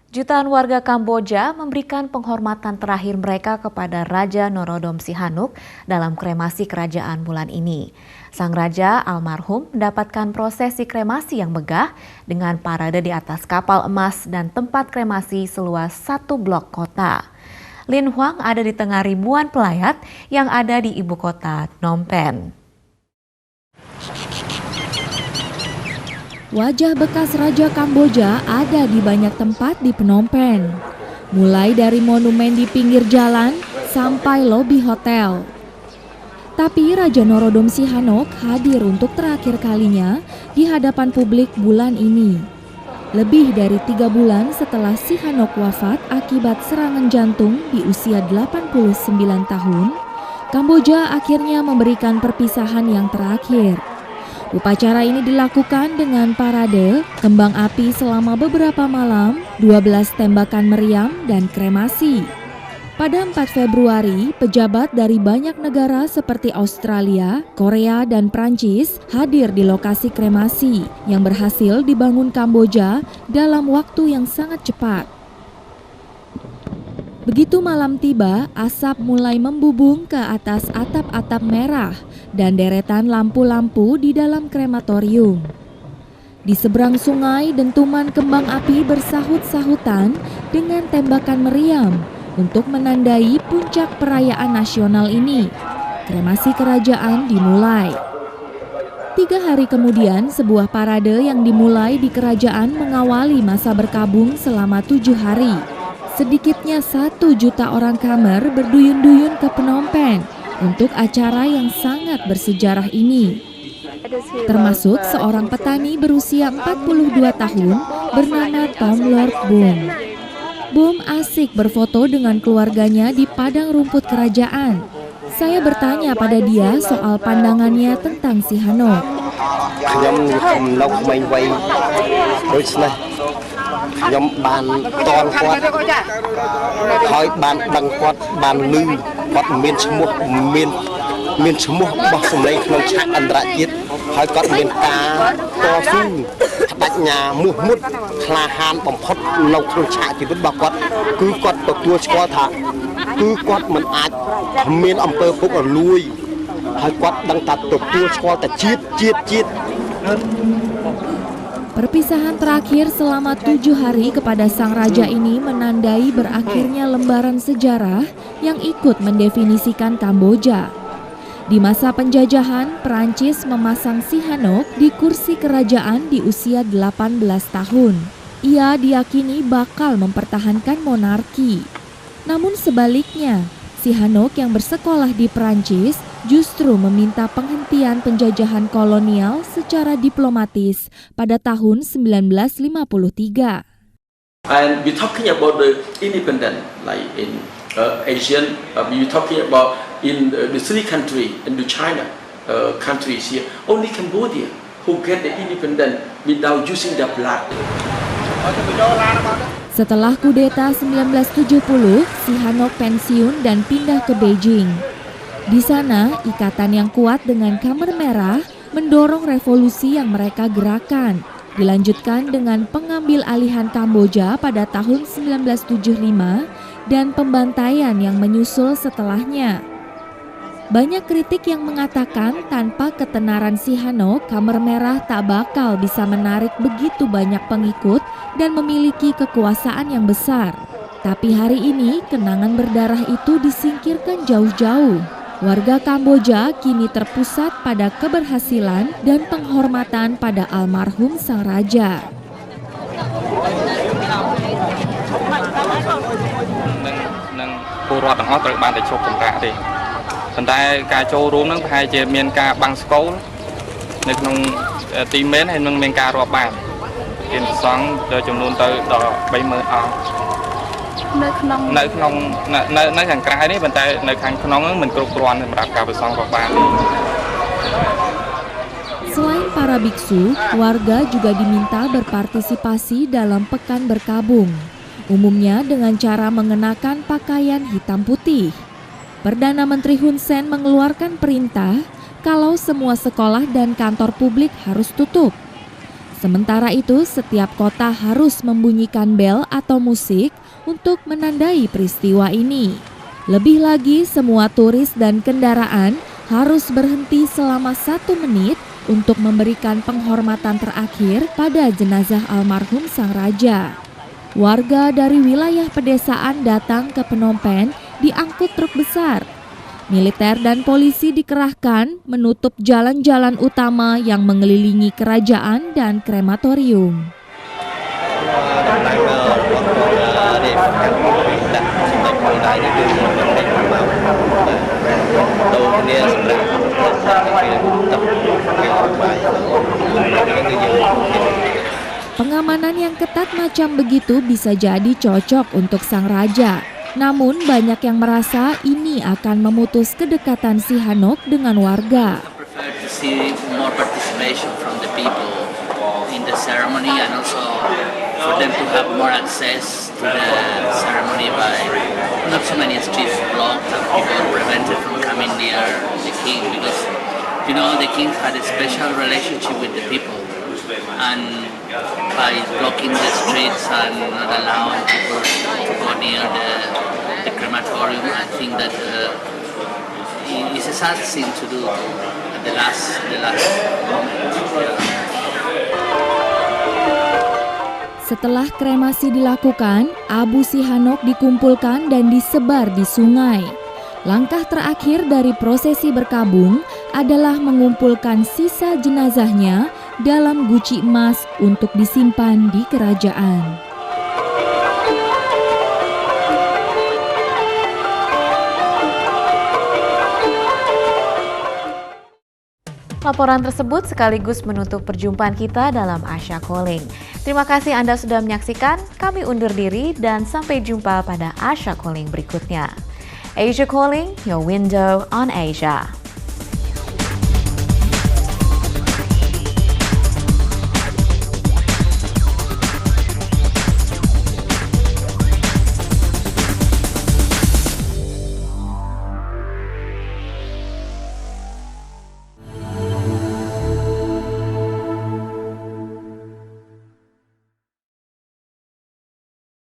Jutaan warga Kamboja memberikan penghormatan terakhir mereka kepada Raja Norodom Sihanouk dalam kremasi kerajaan bulan ini. Sang raja almarhum mendapatkan prosesi kremasi yang megah dengan parade di atas kapal emas dan tempat kremasi seluas 1 blok kota. Lin Huang ada di tengah ribuan pelayat yang ada di ibu kota Phnom Penh. Wajah bekas Raja Kamboja ada di banyak tempat di Phnom Penh, mulai dari monumen di pinggir jalan sampai lobi hotel. Tapi Raja Norodom Sihanouk hadir untuk terakhir kalinya di hadapan publik bulan ini. Lebih dari 3 bulan setelah Sihanouk wafat akibat serangan jantung di usia 89 tahun, Kamboja akhirnya memberikan perpisahan yang terakhir. Upacara ini dilakukan dengan parade, kembang api selama beberapa malam, 12 tembakan meriam, dan kremasi. Pada 4 Februari, pejabat dari banyak negara seperti Australia, Korea, dan Prancis hadir di lokasi kremasi yang berhasil dibangun Kamboja dalam waktu yang sangat cepat. Begitu malam tiba, asap mulai membubung ke atas atap-atap merah dan deretan lampu-lampu di dalam krematorium. Di seberang sungai, dentuman kembang api bersahut-sahutan dengan tembakan meriam untuk menandai puncak perayaan nasional ini. Kremasi kerajaan dimulai. 3 hari kemudian, sebuah parade yang dimulai di kerajaan mengawali masa berkabung selama 7 hari. Sedikitnya 1 juta orang Khmer berduyun-duyun ke Phnom Penh untuk acara yang sangat bersejarah ini. Termasuk seorang petani berusia 42 tahun bernama Tom Lord Boom. Boom asik berfoto dengan keluarganya di padang rumput kerajaan. Saya bertanya pada dia soal pandangannya tentang Sihanouk.ខ្ញុំបានតល់គាត់ហើយបានដឹងគាត់បានលឺគាត់មានឈ្មោះមានឈ្មោះរបស់សម្លេងក្នុងឆាកអន្តរជាតិហើយគាត់មានការតស៊ូបញ្ញាមោះមុតក្លាហានបំផុតនៅក្នុងឆាកជីវិតរបស់គាត់គឺគាត់ទទួលស្គាល់ថាគឺគាត់មិនអាចមានអំពើពុករលួយហើយគាត់ដឹងថាទទួលស្គាល់តែជាតិ Perpisahan terakhir selama 7 hari kepada sang raja ini menandai berakhirnya lembaran sejarah yang ikut mendefinisikan Kamboja. Di masa penjajahan, Perancis memasang Sihanouk di kursi kerajaan di usia 18 tahun. Ia diyakini bakal mempertahankan monarki. Namun sebaliknya, Sihanouk yang bersekolah di Perancis justru meminta penghentian penjajahan kolonial secara diplomatis pada tahun 1953. And we're talking about the independent, like in Asian, we're talking about in the 3 countries, in the China countries here, only Cambodia who get the independent without using their blood. Setelah kudeta 1970, Sihanouk pensiun dan pindah ke Beijing. Di sana, ikatan yang kuat dengan Khmer Merah mendorong revolusi yang mereka gerakan. Dilanjutkan dengan pengambil alihan Kamboja pada tahun 1975 dan pembantaian yang menyusul setelahnya. Banyak kritik yang mengatakan tanpa ketenaran Sihanouk, Khmer Merah tak bakal bisa menarik begitu banyak pengikut dan memiliki kekuasaan yang besar. Tapi hari ini, kenangan berdarah itu disingkirkan jauh-jauh. Warga Kamboja kini terpusat pada keberhasilan dan penghormatan pada almarhum sang raja. Selain para biksu, warga juga diminta berpartisipasi dalam pekan berkabung, umumnya dengan cara mengenakan pakaian hitam putih. Perdana Menteri Hun Sen mengeluarkan perintah kalau semua sekolah dan kantor publik harus tutup. Sementara itu, setiap kota harus membunyikan bel atau musik untuk menandai peristiwa ini. Lebih lagi, semua turis dan kendaraan harus berhenti selama 1 menit untuk memberikan penghormatan terakhir pada jenazah almarhum sang raja. Warga dari wilayah pedesaan datang ke Phnom Penh diangkut truk besar. Militer dan polisi dikerahkan menutup jalan-jalan utama yang mengelilingi kerajaan dan krematorium. Pengamanan yang ketat macam begitu bisa jadi cocok untuk sang raja. Namun banyak yang merasa ini akan memutus kedekatan Sihanouk dengan warga. Prefer to see more participation from the people in the ceremony and also for them to have more access to the ceremony by not so many streets blocked and people prevented from coming near the king because you know the king had a special relationship with the people and by blocking the streets and not allowing people to go near the crematorium, I think that it's a sad thing to do at the last moment. Setelah kremasi dilakukan, abu Sihanouk dikumpulkan dan disebar di sungai. Langkah terakhir dari prosesi berkabung adalah mengumpulkan sisa jenazahnya dalam guci emas untuk disimpan di kerajaan. Laporan tersebut sekaligus menutup perjumpaan kita dalam Asia Calling. Terima kasih Anda sudah menyaksikan, kami undur diri dan sampai jumpa pada Asia Calling berikutnya. Asia Calling, your window on Asia.